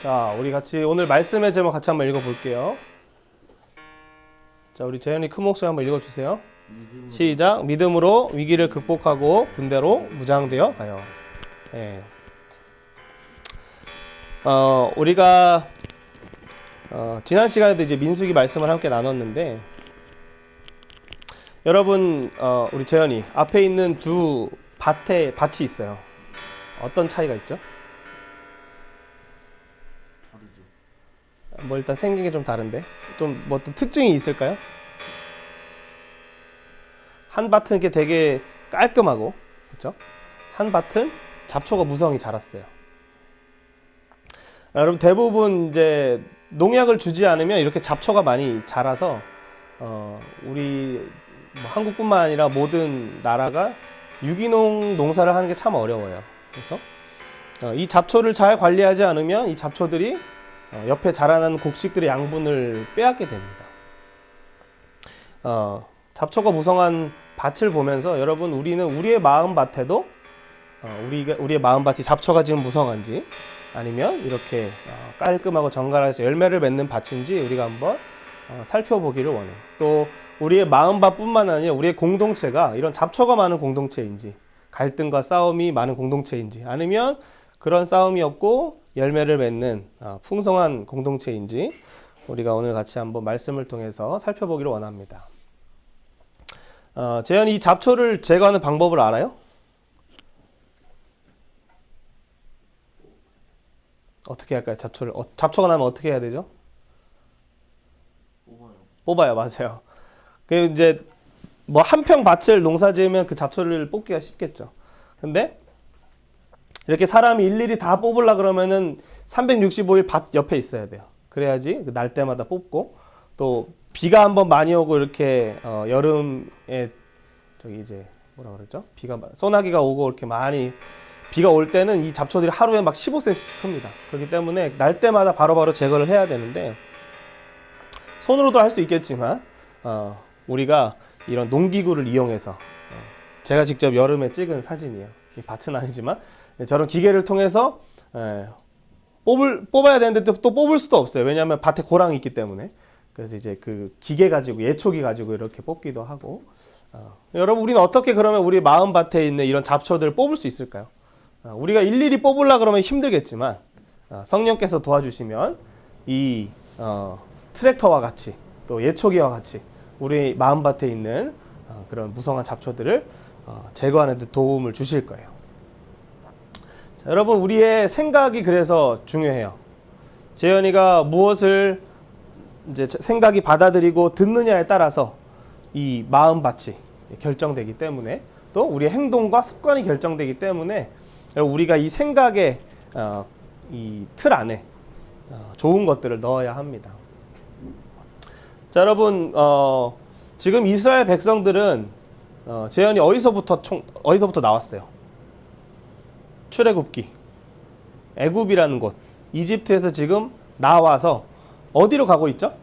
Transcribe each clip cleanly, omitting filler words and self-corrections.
자, 우리 같이 오늘 말씀의 제목 같이 한번 읽어볼게요. 자, 우리 재현이 큰 목소리 한번 읽어주세요. 시작. 믿음으로 위기를 극복하고 군대로 무장되어 가요. 예. 우리가 지난 시간에도 이제 민수기 말씀을 함께 나눴는데, 여러분, 우리 재현이 앞에 있는 두 밭이 있어요. 어떤 차이가 있죠? 뭐 일단 생긴 게 좀 다른데, 좀 뭐 어떤 특징이 있을까요? 한 밭은 이렇게 되게 깔끔하고, 그렇죠? 한 밭은 잡초가 무성히 자랐어요. 여러분, 대부분 이제 농약을 주지 않으면 이렇게 잡초가 많이 자라서 우리 뭐 한국뿐만 아니라 모든 나라가 유기농 농사를 하는 게 참 어려워요. 그래서 이 잡초를 잘 관리하지 않으면 이 잡초들이 옆에 자라나는 곡식들의 양분을 빼앗게 됩니다. 잡초가 무성한 밭을 보면서 여러분, 우리는 우리의 마음밭에도 우리의 마음밭이 잡초가 지금 무성한지, 아니면 이렇게 깔끔하고 정갈해서 열매를 맺는 밭인지 우리가 한번 살펴보기를 원해요. 또 우리의 마음밭뿐만 아니라 우리의 공동체가 이런 잡초가 많은 공동체인지, 갈등과 싸움이 많은 공동체인지, 아니면 그런 싸움이 없고 열매를 맺는 풍성한 공동체인지 우리가 오늘 같이 한번 말씀을 통해서 살펴보기를 원합니다. 재현이 이 잡초를 제거하는 방법을 알아요? 어떻게 할까요? 잡초가 나면 어떻게 해야 되죠? 뽑아요, 맞아요. 그 이제 뭐 한 평 밭을 농사 지으면 그 잡초를 뽑기가 쉽겠죠. 근데 이렇게 사람이 일일이 다 뽑으려 그러면은 365일 밭 옆에 있어야 돼요. 그래야지 날 때마다 뽑고, 또 비가 한번 많이 오고 이렇게 여름에 저기 이제 뭐라 그러죠? 소나기가 오고 이렇게 많이 비가 올 때는 이 잡초들이 하루에 막 15cm씩 큽니다. 그렇기 때문에 날 때마다 바로바로 제거를 해야 되는데, 손으로도 할 수 있겠지만 우리가 이런 농기구를 이용해서, 제가 직접 여름에 찍은 사진이에요. 이 밭은 아니지만 저런 기계를 통해서 뽑아야 되는데 또 뽑을 수도 없어요. 왜냐하면 밭에 고랑이 있기 때문에. 그래서 이제 그 기계 가지고, 예초기 가지고 이렇게 뽑기도 하고. 여러분, 우리는 어떻게 그러면 우리 마음밭에 있는 이런 잡초들을 뽑을 수 있을까요? 우리가 일일이 뽑으려 그러면 힘들겠지만 성령께서 도와주시면 이 트랙터와 같이, 또 예초기와 같이 우리 마음밭에 있는 그런 무성한 잡초들을 제거하는 데 도움을 주실 거예요. 자, 여러분, 우리의 생각이 그래서 중요해요. 재현이가 무엇을 이제 생각이 받아들이고 듣느냐에 따라서 이 마음밭이 결정되기 때문에, 또 우리의 행동과 습관이 결정되기 때문에 우리가 이 생각의 이 틀 안에 좋은 것들을 넣어야 합니다. 자, 여러분, 지금 이스라엘 백성들은 재현이 어디서부터 나왔어요? 출애굽기, 애굽이라는 곳, 이집트에서 지금 나와서 어디로 가고 있죠?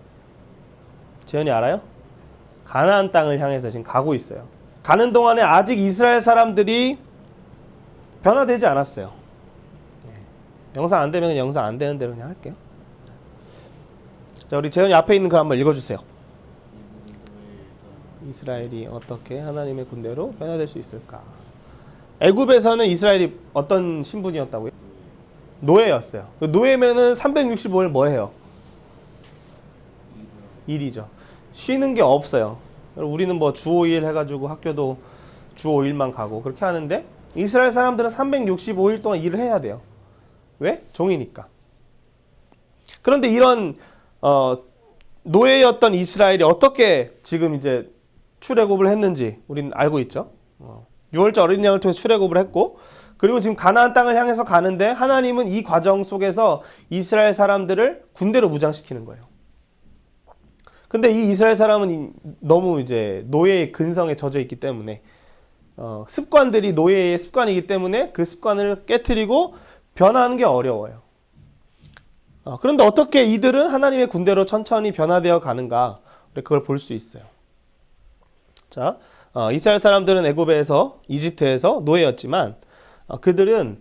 재현이 알아요? 가나안 땅을 향해서 지금 가고 있어요. 가는 동안에 아직 이스라엘 사람들이 변화되지 않았어요. 영상 안 되면 영상 안 되는 대로 그냥 할게요. 자, 우리 재현이 앞에 있는 글 한번 읽어주세요. 이스라엘이 어떻게 하나님의 군대로 변화될 수 있을까? 애굽에서는 이스라엘이 어떤 신분이었다고요? 노예였어요. 노예면은 365일 뭐 해요? 일이죠. 쉬는 게 없어요. 우리는 뭐 주 5일 해가지고 학교도 주 5일만 가고 그렇게 하는데, 이스라엘 사람들은 365일 동안 일을 해야 돼요. 왜? 종이니까. 그런데 이런 노예였던 이스라엘이 어떻게 지금 이제 출애굽을 했는지 우리는 알고 있죠. 6월절 어린 양을 통해 출애굽을 했고, 그리고 지금 가나안 땅을 향해서 가는데 하나님은 이 과정 속에서 이스라엘 사람들을 군대로 무장시키는 거예요. 근데 이 이스라엘 사람은 너무 이제 노예의 근성에 젖어 있기 때문에, 습관들이 노예의 습관이기 때문에 그 습관을 깨트리고 변화하는 게 어려워요. 그런데 어떻게 이들은 하나님의 군대로 천천히 변화되어 가는가, 우리 그걸 볼 수 있어요. 자, 이스라엘 사람들은 애굽에서, 이집트에서 노예였지만 그들은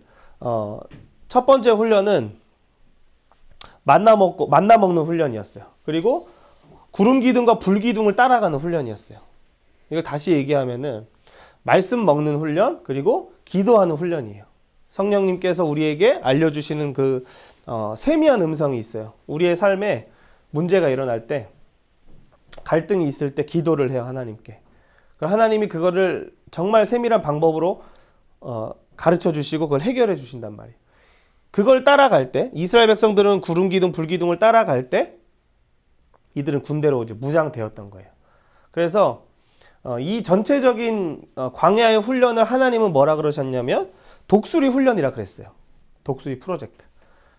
첫 번째 훈련은 만나 먹는 훈련이었어요. 그리고 구름 기둥과 불 기둥을 따라가는 훈련이었어요. 이걸 다시 얘기하면은 말씀 먹는 훈련, 그리고 기도하는 훈련이에요. 성령님께서 우리에게 알려주시는 그 세미한 음성이 있어요. 우리의 삶에 문제가 일어날 때, 갈등이 있을 때 기도를 해요, 하나님께. 그럼 하나님이 그거를 정말 세밀한 방법으로 가르쳐 주시고 그걸 해결해 주신단 말이에요. 그걸 따라갈 때, 이스라엘 백성들은 구름 기둥, 불 기둥을 따라갈 때 이들은 군대로 이제 무장되었던 거예요. 그래서 이 전체적인 광야의 훈련을 하나님은 뭐라 그러셨냐면 독수리 훈련이라 그랬어요. 독수리 프로젝트.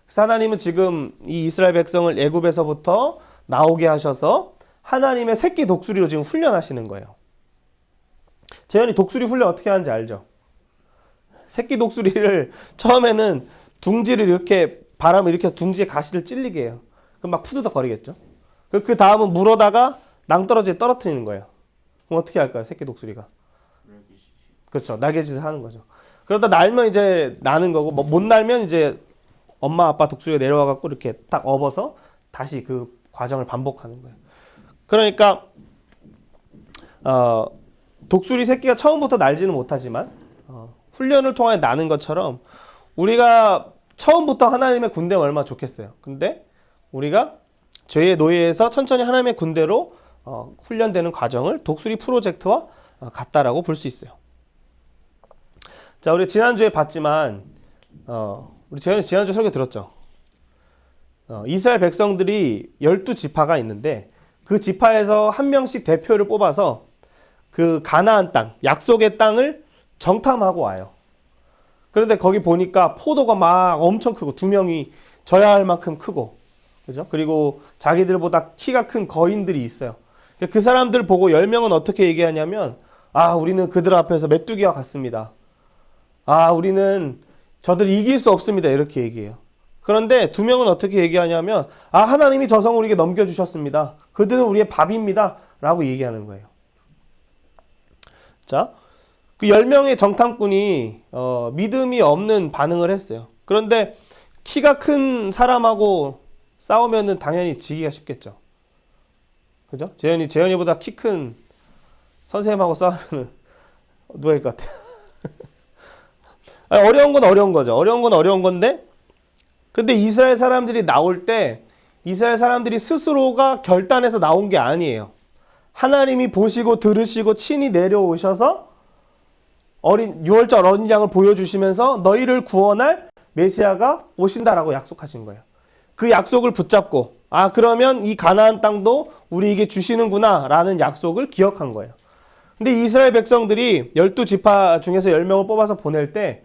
그래서 하나님은 지금 이 이스라엘 백성을 애굽에서부터 나오게 하셔서 하나님의 새끼 독수리로 지금 훈련하시는 거예요. 재현이 독수리 훈련 어떻게 하는지 알죠? 새끼 독수리를 처음에는 둥지를 이렇게 바람을 일으켜서 둥지에 가시를 찔리게 해요. 그럼 막 푸드덕 거리겠죠? 그 다음은 물어다가 낭떠러지에 떨어뜨리는 거예요. 그럼 어떻게 할까요? 새끼 독수리가. 그렇죠. 날개짓을 하는 거죠. 그러다 날면 이제 나는 거고, 못 날면 이제 엄마 아빠 독수리가 내려와갖고 이렇게 딱 업어서 다시 그 과정을 반복하는 거예요. 그러니까 독수리 새끼가 처음부터 날지는 못하지만 훈련을 통해 나는 것처럼 우리가 처음부터 하나님의 군대면 얼마나 좋겠어요. 근데 우리가 죄의 노예에서 천천히 하나님의 군대로 훈련되는 과정을 독수리 프로젝트와 같다라고 볼 수 있어요. 자, 우리 지난주에 봤지만 우리 재현이 지난주 설교 들었죠? 이스라엘 백성들이 12지파가 있는데 그 지파에서 한 명씩 대표를 뽑아서 그 가나안 땅, 약속의 땅을 정탐하고 와요. 그런데 거기 보니까 포도가 막 엄청 크고 2명이 져야 할 만큼 크고, 그죠? 그리고 자기들보다 키가 큰 거인들이 있어요. 그 사람들 보고 10명은 어떻게 얘기하냐면, 우리는 그들 앞에서 메뚜기와 같습니다. 우리는 저들 이길 수 없습니다. 이렇게 얘기해요. 그런데 2명은 어떻게 얘기하냐면, 하나님이 저 성을 우리에게 넘겨주셨습니다. 그들은 우리의 밥입니다. 라고 얘기하는 거예요. 자, 그 10명의 정탐꾼이 믿음이 없는 반응을 했어요. 그런데 키가 큰 사람하고 싸우면은 당연히 지기가 쉽겠죠. 그죠? 재현이보다 키 큰 선생님하고 싸우면은 누가 이길 것 같아요? 어려운 건 어려운 거죠. 어려운 건 어려운 건데, 근데 이스라엘 사람들이 나올 때 이스라엘 사람들이 스스로가 결단해서 나온 게 아니에요. 하나님이 보시고 들으시고 친히 내려오셔서 유월절 어린 양을 보여주시면서 너희를 구원할 메시아가 오신다라고 약속하신 거예요. 그 약속을 붙잡고 그러면 이 가나안 땅도 우리에게 주시는구나 라는 약속을 기억한 거예요. 근데 이스라엘 백성들이 12지파 중에서 10명을 뽑아서 보낼 때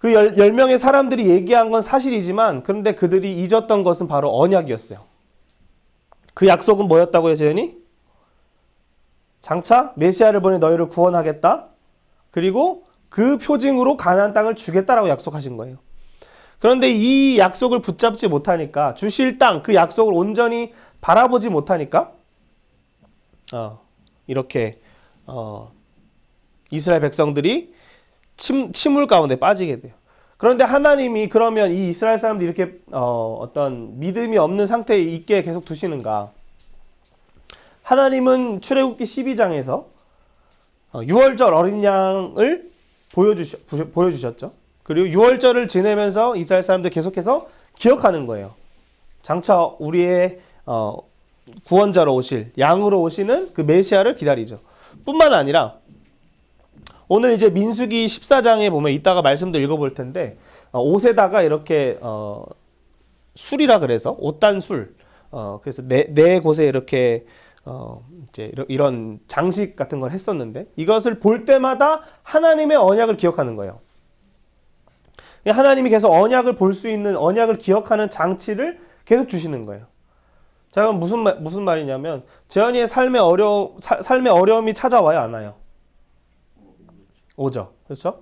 그 10명의 사람들이 얘기한 건 사실이지만, 그런데 그들이 잊었던 것은 바로 언약이었어요. 그 약속은 뭐였다고요, 재현이? 장차 메시아를 보내 너희를 구원하겠다. 그리고 그 표징으로 가나안 땅을 주겠다라고 약속하신 거예요. 그런데 이 약속을 붙잡지 못하니까, 주실 땅, 그 약속을 온전히 바라보지 못하니까 이렇게 이스라엘 백성들이 침울 가운데 빠지게 돼요. 그런데 하나님이 그러면 이 이스라엘 사람들이 이렇게 어떤 믿음이 없는 상태에 있게 계속 두시는가? 하나님은 출애굽기 12장에서 유월절 어린 양을 보여주셨죠. 그리고 유월절을 지내면서 이스라엘 사람들 계속해서 기억하는 거예요. 장차 우리의 구원자로 오실, 양으로 오시는 그 메시아를 기다리죠. 뿐만 아니라 오늘 이제 민수기 14장에 보면 이따가 말씀도 읽어볼 텐데 옷에다가 이렇게 술이라 그래서 옷단술, 그래서 네 곳에 이렇게 이제 이런 장식 같은 걸 했었는데, 이것을 볼 때마다 하나님의 언약을 기억하는 거예요. 하나님이 계속 언약을 볼 수 있는, 언약을 기억하는 장치를 계속 주시는 거예요. 자, 그럼 무슨 말이냐면, 재현이의 삶의 어려움이 찾아와요, 안 와요? 오죠. 그렇죠?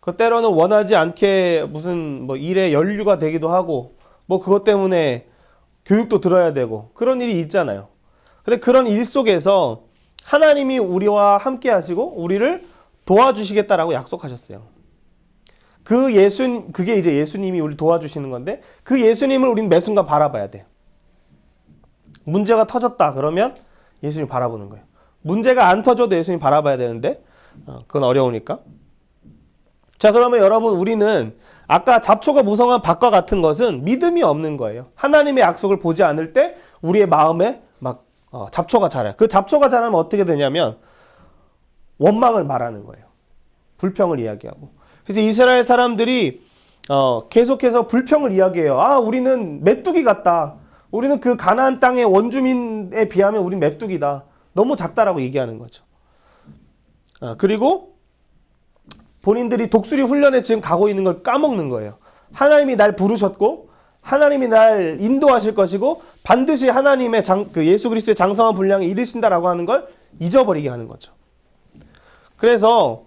그 때로는 원하지 않게 무슨 일에 연류가 되기도 하고, 그것 때문에 교육도 들어야 되고, 그런 일이 있잖아요. 근데 그런 일 속에서 하나님이 우리와 함께 하시고 우리를 도와주시겠다라고 약속하셨어요. 그게 이제 예수님이 우리 도와주시는 건데, 그 예수님을 우리는 매 순간 바라봐야 돼요. 문제가 터졌다 그러면 예수님 바라보는 거예요. 문제가 안 터져도 예수님 바라봐야 되는데 그건 어려우니까. 자, 그러면 여러분, 우리는 아까 잡초가 무성한 밭과 같은 것은 믿음이 없는 거예요. 하나님의 약속을 보지 않을 때 우리의 마음에 막 잡초가 자라요. 그 잡초가 자라면 어떻게 되냐면 원망을 말하는 거예요. 불평을 이야기하고. 그래서 이스라엘 사람들이 계속해서 불평을 이야기해요. 아, 우리는 메뚜기 같다. 우리는 그 가나안 땅의 원주민에 비하면 우린 메뚜기다. 너무 작다라고 얘기하는 거죠. 그리고 본인들이 독수리 훈련에 지금 가고 있는 걸 까먹는 거예요. 하나님이 날 부르셨고 하나님이 날 인도하실 것이고 반드시 하나님의 예수 그리스도의 장성한 분량에 이르신다라고 하는 걸 잊어버리게 하는 거죠. 그래서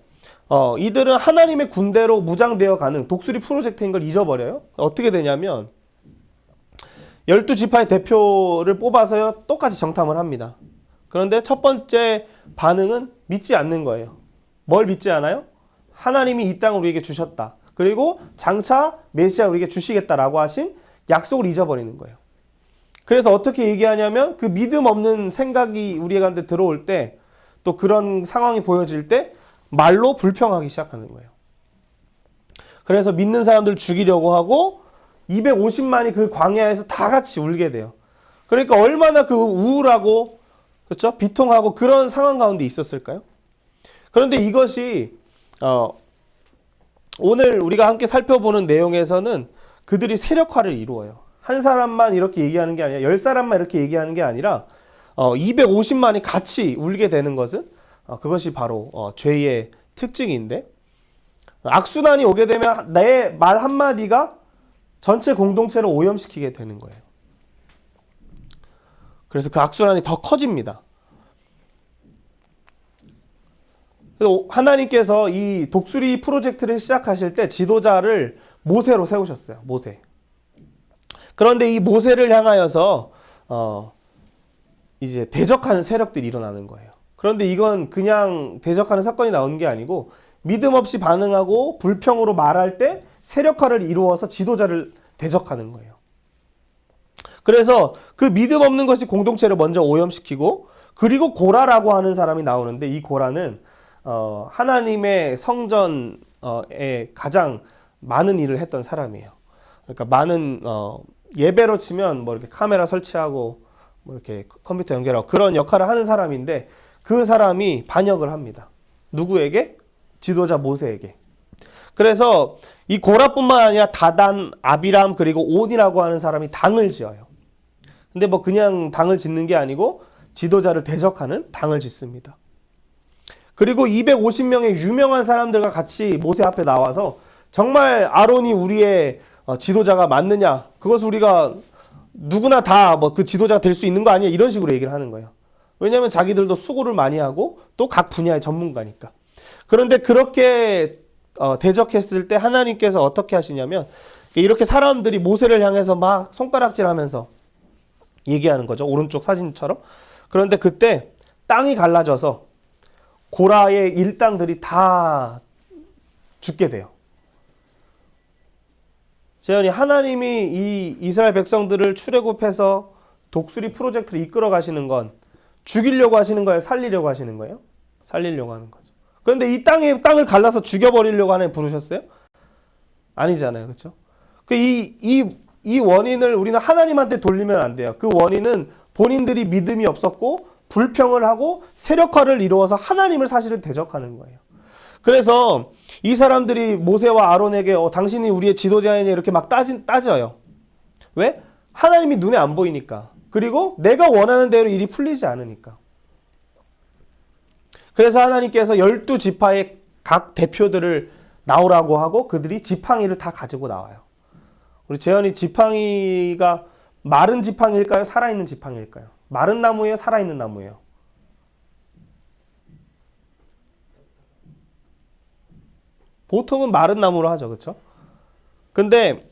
이들은 하나님의 군대로 무장되어 가는 독수리 프로젝트인 걸 잊어버려요. 어떻게 되냐면 12지파의 대표를 뽑아서요 똑같이 정탐을 합니다. 그런데 첫 번째 반응은 믿지 않는 거예요. 뭘 믿지 않아요? 하나님이 이 땅을 우리에게 주셨다. 그리고 장차 메시아 우리에게 주시겠다라고 하신 약속을 잊어버리는 거예요. 그래서 어떻게 얘기하냐면 그 믿음 없는 생각이 우리 가운데 들어올 때, 또 그런 상황이 보여질 때 말로 불평하기 시작하는 거예요. 그래서 믿는 사람들을 죽이려고 하고 250만이 그 광야에서 다 같이 울게 돼요. 그러니까 얼마나 그 우울하고, 그렇죠? 비통하고 그런 상황 가운데 있었을까요? 그런데 이것이 오늘 우리가 함께 살펴보는 내용에서는 그들이 세력화를 이루어요. 한 사람만 이렇게 얘기하는 게 아니라 10사람만 이렇게 얘기하는 게 아니라 250만이 같이 울게 되는 것은 그것이 바로 죄의 특징인데, 악순환이 오게 되면 내 말 한마디가 전체 공동체를 오염시키게 되는 거예요. 그래서 그 악순환이 더 커집니다. 그래서 하나님께서 이 독수리 프로젝트를 시작하실 때 지도자를 모세로 세우셨어요. 모세. 그런데 이 모세를 향하여서 이제 대적하는 세력들이 일어나는 거예요. 그런데 이건 그냥 대적하는 사건이 나오는 게 아니고 믿음 없이 반응하고 불평으로 말할 때 세력화를 이루어서 지도자를 대적하는 거예요. 그래서 그 믿음 없는 것이 공동체를 먼저 오염시키고, 그리고 고라라고 하는 사람이 나오는데, 이 고라는 하나님의 성전에 가장 많은 일을 했던 사람이에요. 그러니까 많은 예배로 치면 뭐 이렇게 카메라 설치하고 뭐 이렇게 컴퓨터 연결하고 그런 역할을 하는 사람인데, 그 사람이 반역을 합니다. 누구에게? 지도자 모세에게. 그래서 이 고라뿐만 아니라 다단, 아비람, 그리고 온이라고 하는 사람이 당을 지어요. 근데 뭐 그냥 당을 짓는 게 아니고 지도자를 대적하는 당을 짓습니다. 그리고 250명의 유명한 사람들과 같이 모세 앞에 나와서 정말 아론이 우리의 지도자가 맞느냐, 그것을 우리가 누구나 다 뭐 그 지도자가 될 수 있는 거 아니야, 이런 식으로 얘기를 하는 거예요. 왜냐하면 자기들도 수고를 많이 하고 또 각 분야의 전문가니까. 그런데 그렇게 대적했을 때 하나님께서 어떻게 하시냐면, 이렇게 사람들이 모세를 향해서 막 손가락질하면서 얘기하는 거죠. 오른쪽 사진처럼. 그런데 그때 땅이 갈라져서 고라의 일당들이 다 죽게 돼요. 재현이, 하나님이 이 이스라엘 백성들을 출애굽해서 독수리 프로젝트를 이끌어 가시는 건 죽이려고 하시는 거예요? 살리려고 하시는 거예요? 살리려고 하는 거죠. 그런데 이 땅을 갈라서 죽여버리려고 하나님 부르셨어요? 아니잖아요. 그렇죠? 이 원인을 우리는 하나님한테 돌리면 안 돼요. 그 원인은 본인들이 믿음이 없었고 불평을 하고 세력화를 이루어서 하나님을 사실은 대적하는 거예요. 그래서 이 사람들이 모세와 아론에게 당신이 우리의 지도자이냐 이렇게 막 따져요. 왜? 하나님이 눈에 안 보이니까. 그리고 내가 원하는 대로 일이 풀리지 않으니까. 그래서 하나님께서 12지파의 각 대표들을 나오라고 하고 그들이 지팡이를 다 가지고 나와요. 우리 재현이, 지팡이가 마른 지팡이일까요? 살아있는 지팡이일까요? 마른 나무예요? 살아있는 나무예요? 보통은 마른 나무로 하죠. 그렇죠? 근데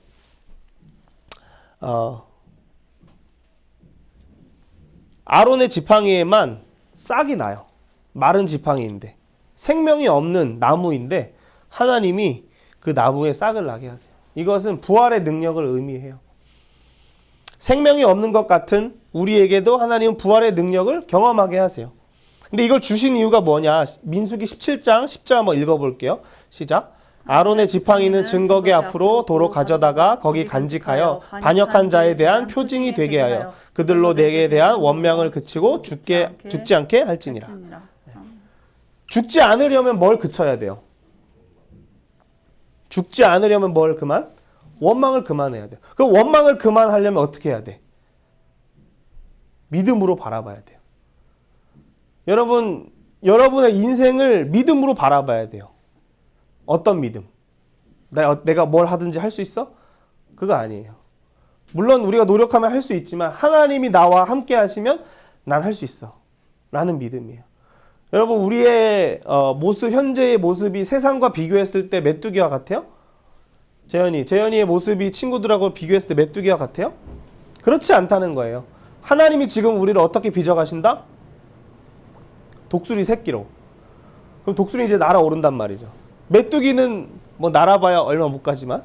아론의 지팡이에만 싹이 나요. 마른 지팡이인데 생명이 없는 나무인데 하나님이 그 나무에 싹을 나게 하세요. 이것은 부활의 능력을 의미해요. 생명이 없는 것 같은 우리에게도 하나님은 부활의 능력을 경험하게 하세요. 근데 이걸 주신 이유가 뭐냐? 민수기 17장 10절 한번 읽어볼게요. 시작. 아론의 지팡이는 증거궤 앞으로 도로 가져다가 거기 간직하여 반역한 자에 대한 표징이 되게 하여 그들로 내게 대한 원명을 그치고 죽지 않게 할지니라. 죽지 않으려면 뭘 그쳐야 돼요? 죽지 않으려면 뭘 그만? 원망을 그만해야 돼요. 그럼 원망을 그만하려면 어떻게 해야 돼? 믿음으로 바라봐야 돼요. 여러분의 인생을 믿음으로 바라봐야 돼요. 어떤 믿음? 내가 뭘 하든지 할 수 있어? 그거 아니에요. 물론 우리가 노력하면 할 수 있지만 하나님이 나와 함께 하시면 난 할 수 있어 라는 믿음이에요. 여러분 우리의 현재의 모습이 세상과 비교했을 때 메뚜기와 같아요? 재현이의 모습이 친구들하고 비교했을 때 메뚜기와 같아요? 그렇지 않다는 거예요. 하나님이 지금 우리를 어떻게 빚어가신다? 독수리 새끼로. 그럼 독수리 이제 날아오른단 말이죠. 메뚜기는 뭐 날아봐야 얼마 못 가지만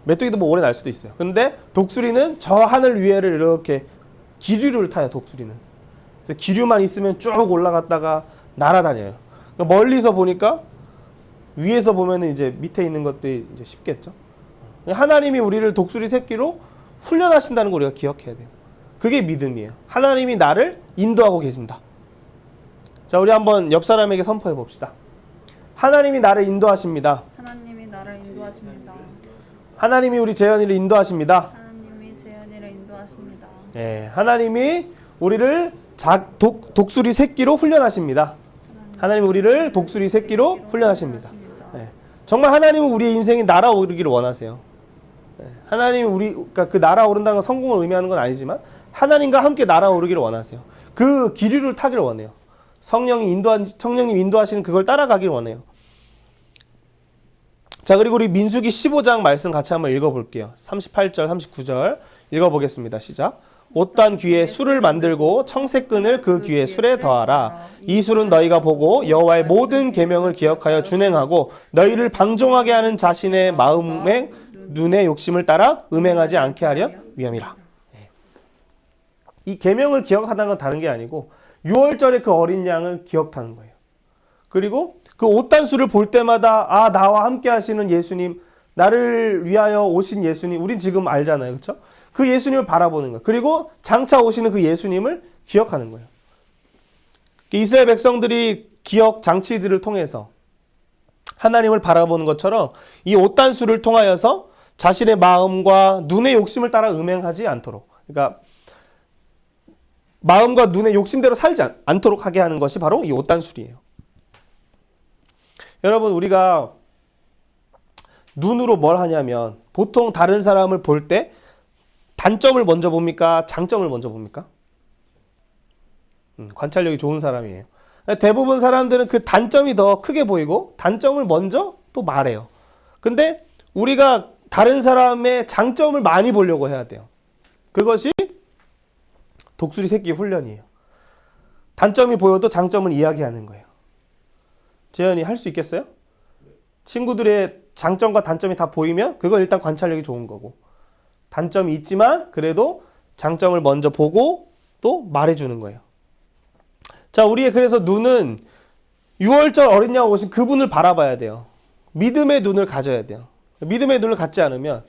메뚜기도 뭐 오래 날 수도 있어요. 근데 독수리는 저 하늘 위에를 이렇게 기류를 타요. 독수리는. 그래서 기류만 있으면 쭉 올라갔다가 날아다녀요. 그러니까 멀리서 보니까 위에서 보면은 이제 밑에 있는 것들이 이제 쉽겠죠. 하나님이 우리를 독수리 새끼로 훈련하신다는 걸 우리가 기억해야 돼요. 그게 믿음이에요. 하나님이 나를 인도하고 계신다. 자, 우리 한번 옆 사람에게 선포해 봅시다. 하나님이 나를 인도하십니다. 하나님이 나를 인도하십니다. 하나님이 우리 재현이를 인도하십니다. 하나님이 재현이를 인도하십니다. 네, 하나님이 우리를 독수리 새끼로 훈련하십니다. 하나님이 우리를 독수리 새끼로 훈련하십니다. 네, 정말 하나님은 우리의 인생이 날아오르기를 원하세요. 네, 하나님이 그러니까 그 날아오른다는 건 성공을 의미하는 건 아니지만 하나님과 함께 날아오르기를 원하세요. 그 기류를 타기를 원해요. 성령님 인도하시는 그걸 따라가길 원해요. 자, 그리고 우리 민수기 15장 말씀 같이 한번 읽어볼게요. 38절, 39절 읽어보겠습니다. 시작. 옷단 귀에 술을 만들고 청색끈을 그 귀에 술에 더하라. 이 술은 너희가 보고 여호와의 모든 계명을 기억하여 준행하고 너희를 방종하게 하는 자신의 마음의 눈의 욕심을 따라 음행하지 않게 하려 위함이라. 이 계명을 기억하다는 건 다른 게 아니고 6월절에 그 어린 양을 기억하는 거예요. 그리고 그 옷단수를 볼 때마다 나와 함께 하시는 예수님, 나를 위하여 오신 예수님, 우린 지금 알잖아요. 그렇죠? 그 예수님을 바라보는 거예요. 그리고 장차 오시는 그 예수님을 기억하는 거예요. 이스라엘 백성들이 기억 장치들을 통해서 하나님을 바라보는 것처럼 이 옷단수를 통하여서 자신의 마음과 눈의 욕심을 따라 음행하지 않도록, 그러니까 마음과 눈의 욕심대로 살지 않도록 하게 하는 것이 바로 이 옷단술이에요. 여러분, 우리가 눈으로 뭘 하냐면 보통 다른 사람을 볼 때 단점을 먼저 봅니까? 장점을 먼저 봅니까? 관찰력이 좋은 사람이에요. 대부분 사람들은 그 단점이 더 크게 보이고 단점을 먼저 또 말해요. 근데 우리가 다른 사람의 장점을 많이 보려고 해야 돼요. 그것이 독수리 새끼 훈련이에요. 단점이 보여도 장점을 이야기하는 거예요. 재현이 할 수 있겠어요? 친구들의 장점과 단점이 다 보이면 그건 일단 관찰력이 좋은 거고, 단점이 있지만 그래도 장점을 먼저 보고 또 말해주는 거예요. 자, 우리의 그래서 눈은 6월절 어린 양 오신 그분을 바라봐야 돼요. 믿음의 눈을 가져야 돼요. 믿음의 눈을 갖지 않으면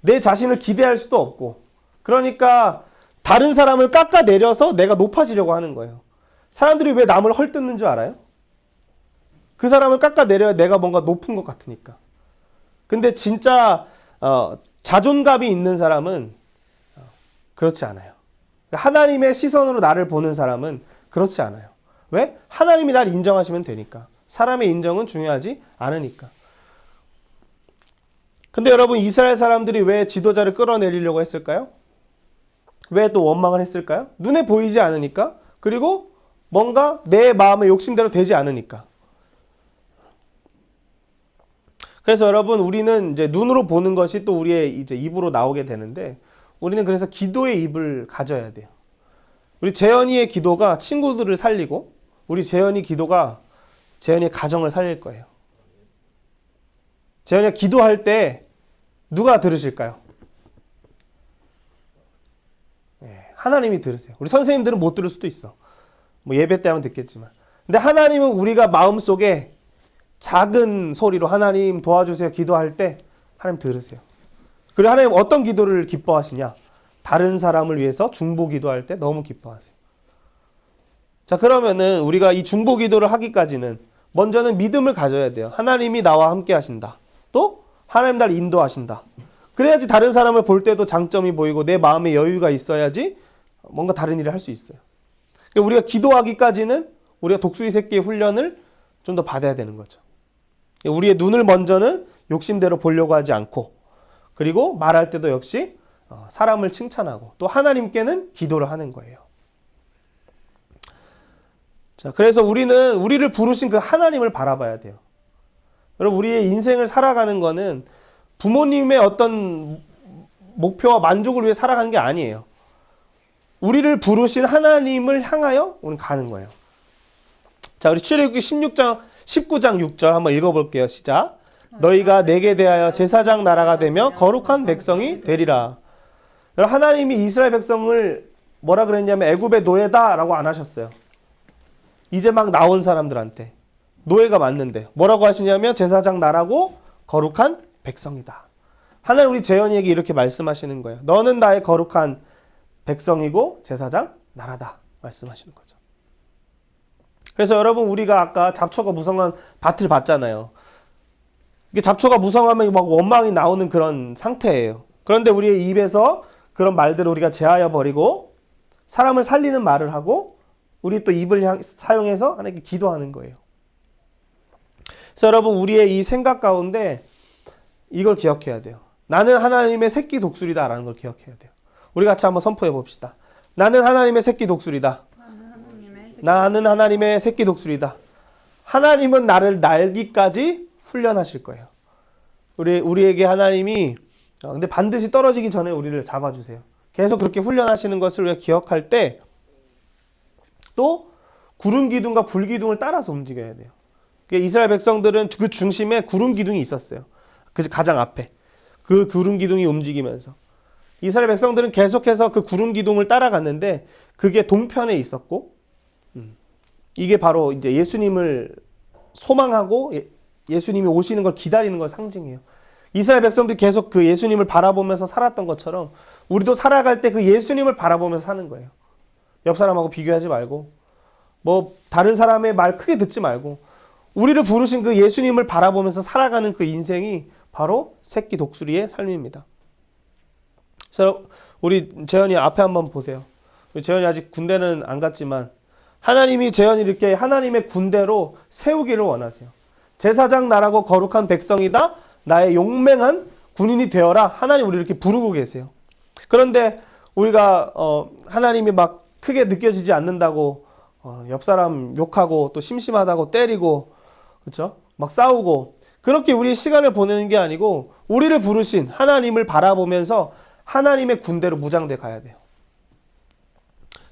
내 자신을 기대할 수도 없고, 그러니까 다른 사람을 깎아내려서 내가 높아지려고 하는 거예요. 사람들이 왜 남을 헐뜯는 줄 알아요? 그 사람을 깎아내려야 내가 뭔가 높은 것 같으니까. 근데 진짜 자존감이 있는 사람은 그렇지 않아요. 하나님의 시선으로 나를 보는 사람은 그렇지 않아요. 왜? 하나님이 날 인정하시면 되니까. 사람의 인정은 중요하지 않으니까. 근데 여러분, 이스라엘 사람들이 왜 지도자를 끌어내리려고 했을까요? 왜 또 원망을 했을까요? 눈에 보이지 않으니까. 그리고 뭔가 내 마음의 욕심대로 되지 않으니까. 그래서 여러분, 우리는 이제 눈으로 보는 것이 또 우리의 이제 입으로 나오게 되는데, 우리는 그래서 기도의 입을 가져야 돼요. 우리 재현이의 기도가 친구들을 살리고, 우리 재현이 기도가 재현이의 가정을 살릴 거예요. 재현이가 기도할 때 누가 들으실까요? 하나님이 들으세요. 우리 선생님들은 못 들을 수도 있어. 뭐 예배 때 하면 듣겠지만. 근데 하나님은 우리가 마음속에 작은 소리로 하나님 도와주세요 기도할 때 하나님 들으세요. 그리고 하나님 어떤 기도를 기뻐하시냐? 다른 사람을 위해서 중보 기도할 때 너무 기뻐하세요. 자, 그러면은 우리가 이 중보 기도를 하기까지는 먼저는 믿음을 가져야 돼요. 하나님이 나와 함께 하신다. 또 하나님 나를 인도하신다. 그래야지 다른 사람을 볼 때도 장점이 보이고 내 마음에 여유가 있어야지 뭔가 다른 일을 할 수 있어요. 그러니까 우리가 기도하기까지는 우리가 독수리 새끼의 훈련을 좀 더 받아야 되는 거죠. 우리의 눈을 먼저는 욕심대로 보려고 하지 않고, 그리고 말할 때도 역시 사람을 칭찬하고 또 하나님께는 기도를 하는 거예요. 자, 그래서 우리는 우리를 부르신 그 하나님을 바라봐야 돼요. 여러분, 우리의 인생을 살아가는 거는 부모님의 어떤 목표와 만족을 위해 살아가는 게 아니에요. 우리를 부르신 하나님을 향하여 우리는 가는 거예요. 자, 우리 출애굽기 19장 6절 한번 읽어볼게요. 시작. 너희가 내게 대하여 제사장 나라가 되며 거룩한 백성이 되리라. 여러분, 하나님이 이스라엘 백성을 뭐라 그랬냐면 애굽의 노예다라고 안 하셨어요. 이제 막 나온 사람들한테 노예가 맞는데 뭐라고 하시냐면 제사장 나라고 거룩한 백성이다. 하나님 우리 재현이에게 이렇게 말씀하시는 거예요. 너는 나의 거룩한 백성이고 제사장 나라다 말씀하시는 거죠. 그래서 여러분, 우리가 아까 잡초가 무성한 밭을 봤잖아요. 이게 잡초가 무성하면 막 원망이 나오는 그런 상태예요. 그런데 우리의 입에서 그런 말들을 우리가 제하여 버리고 사람을 살리는 말을 하고 우리 또 입을 사용해서 하나님께 기도하는 거예요. 그래서 여러분, 우리의 이 생각 가운데 이걸 기억해야 돼요. 나는 하나님의 새끼 독수리다라는 걸 기억해야 돼요. 우리 같이 한번 선포해 봅시다. 나는 하나님의 새끼 독수리다. 나는 하나님의 새끼 독수리다. 하나님은 나를 날기까지 훈련하실 거예요. 우리에게 하나님이 근데 반드시 떨어지기 전에 우리를 잡아주세요. 계속 그렇게 훈련하시는 것을 우리가 기억할 때 또 구름 기둥과 불 기둥을 따라서 움직여야 돼요. 이스라엘 백성들은 그 중심에 구름 기둥이 있었어요. 그 가장 앞에 그 구름 기둥이 움직이면서 이스라엘 백성들은 계속해서 그 구름 기둥을 따라갔는데 그게 동편에 있었고, 이게 바로 이제 예수님을 소망하고 예수님이 오시는 걸 기다리는 걸 상징해요. 이스라엘 백성들이 계속 그 예수님을 바라보면서 살았던 것처럼 우리도 살아갈 때 그 예수님을 바라보면서 사는 거예요. 옆 사람하고 비교하지 말고 뭐 다른 사람의 말 크게 듣지 말고 우리를 부르신 그 예수님을 바라보면서 살아가는 그 인생이 바로 새끼 독수리의 삶입니다. 그래서 우리 재현이 앞에 한번 보세요. 우리 재현이 아직 군대는 안 갔지만 하나님이 재현이를 이렇게 하나님의 군대로 세우기를 원하세요. 제사장 나라고 거룩한 백성이다. 나의 용맹한 군인이 되어라. 하나님 우리를 이렇게 부르고 계세요. 그런데 우리가 하나님이 막 크게 느껴지지 않는다고 옆 사람 욕하고 또 심심하다고 때리고 그렇죠? 막 싸우고 그렇게 우리의 시간을 보내는 게 아니고 우리를 부르신 하나님을 바라보면서 하나님의 군대로 무장돼 가야 돼요.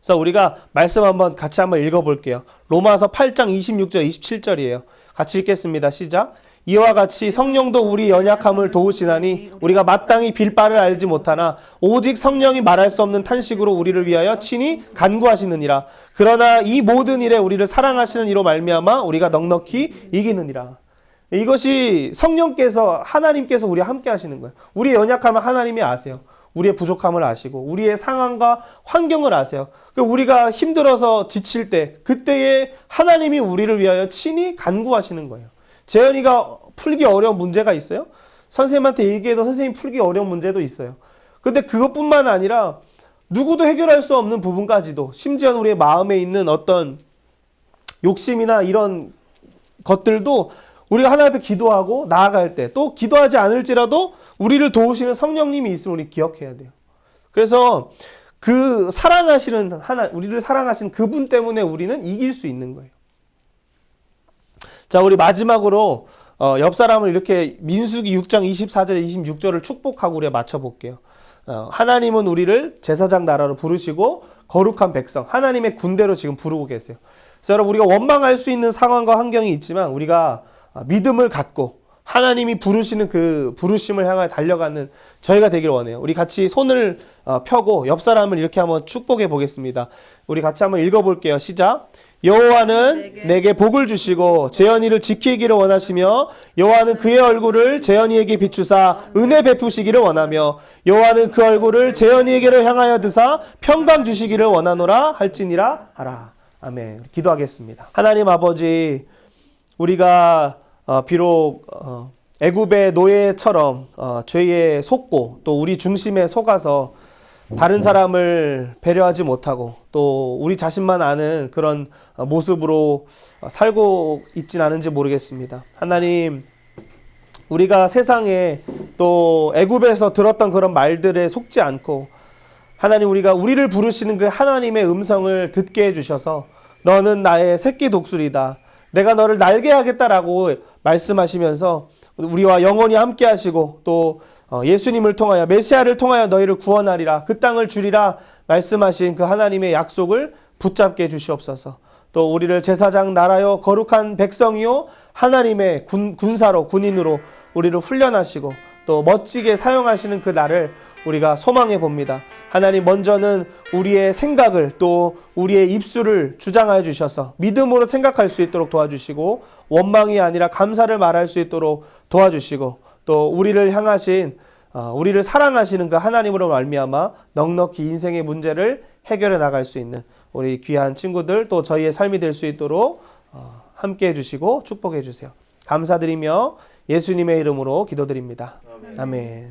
그래서 우리가 말씀 같이 한번 읽어볼게요. 로마서 8장 26절 27절이에요. 같이 읽겠습니다. 시작. 이와 같이 성령도 우리 연약함을 도우시나니 우리가 마땅히 빌 바를 알지 못하나 오직 성령이 말할 수 없는 탄식으로 우리를 위하여 친히 간구하시느니라. 그러나 이 모든 일에 우리를 사랑하시는 이로 말미암아 우리가 넉넉히 이기느니라. 이것이 성령께서 하나님께서 우리와 함께 하시는 거예요. 우리의 연약함을 하나님이 아세요. 우리의 부족함을 아시고 우리의 상황과 환경을 아세요. 우리가 힘들어서 지칠 때 그때에 하나님이 우리를 위하여 친히 간구하시는 거예요. 재현이가 풀기 어려운 문제가 있어요? 선생님한테 얘기해도 선생님이 풀기 어려운 문제도 있어요. 근데 그것뿐만 아니라 누구도 해결할 수 없는 부분까지도 심지어 우리의 마음에 있는 어떤 욕심이나 이런 것들도 우리가 하나님 앞에 기도하고 나아갈 때 또 기도하지 않을지라도 우리를 도우시는 성령님이 있음을 우리 기억해야 돼요. 그래서 그 사랑하시는 우리를 사랑하시는 그분 때문에 우리는 이길 수 있는 거예요. 자, 우리 마지막으로 옆 사람을 이렇게 민수기 6장 24절 26절을 축복하고 우리가 맞춰볼게요. 하나님은 우리를 제사장 나라로 부르시고 거룩한 백성, 하나님의 군대로 지금 부르고 계세요. 그래서 여러분, 우리가 원망할 수 있는 상황과 환경이 있지만 우리가 믿음을 갖고 하나님이 부르시는 그 부르심을 향해 달려가는 저희가 되길 원해요. 우리 같이 손을 펴고 옆 사람을 이렇게 한번 축복해 보겠습니다. 우리 같이 한번 읽어볼게요. 시작. 여호와는 내게 복을 주시고 재현이를 지키기를 원하시며 여호와는 그의 얼굴을 재현이에게 비추사 은혜 베푸시기를 원하며 여호와는 그 얼굴을 재현이에게로 향하여 드사 평강 주시기를 원하노라 할지니라 하라. 아멘. 기도하겠습니다. 하나님 아버지, 우리가 비록 애굽의 노예처럼 죄에 속고 또 우리 중심에 속아서 다른 사람을 배려하지 못하고 또 우리 자신만 아는 그런 모습으로 살고 있진 않은지 모르겠습니다. 하나님, 우리가 세상에 또 애굽에서 들었던 그런 말들에 속지 않고 하나님, 우리가 우리를 부르시는 그 하나님의 음성을 듣게 해주셔서 너는 나의 새끼 독수리다, 내가 너를 날게 하겠다라고 말씀하시면서 우리와 영원히 함께 하시고 또 예수님을 통하여 메시아를 통하여 너희를 구원하리라, 그 땅을 주리라 말씀하신 그 하나님의 약속을 붙잡게 해주시옵소서. 또 우리를 제사장 나라요 거룩한 백성이요 하나님의 군사로 군인으로 우리를 훈련하시고 또 멋지게 사용하시는 그 날을 우리가 소망해 봅니다. 하나님, 먼저는 우리의 생각을 또 우리의 입술을 주장하여 주셔서 믿음으로 생각할 수 있도록 도와주시고 원망이 아니라 감사를 말할 수 있도록 도와주시고 또 우리를 향하신 우리를 사랑하시는 그 하나님으로 말미암아 넉넉히 인생의 문제를 해결해 나갈 수 있는 우리 귀한 친구들 또 저희의 삶이 될 수 있도록 함께 해주시고 축복해 주세요. 감사드리며 예수님의 이름으로 기도드립니다. 아멘.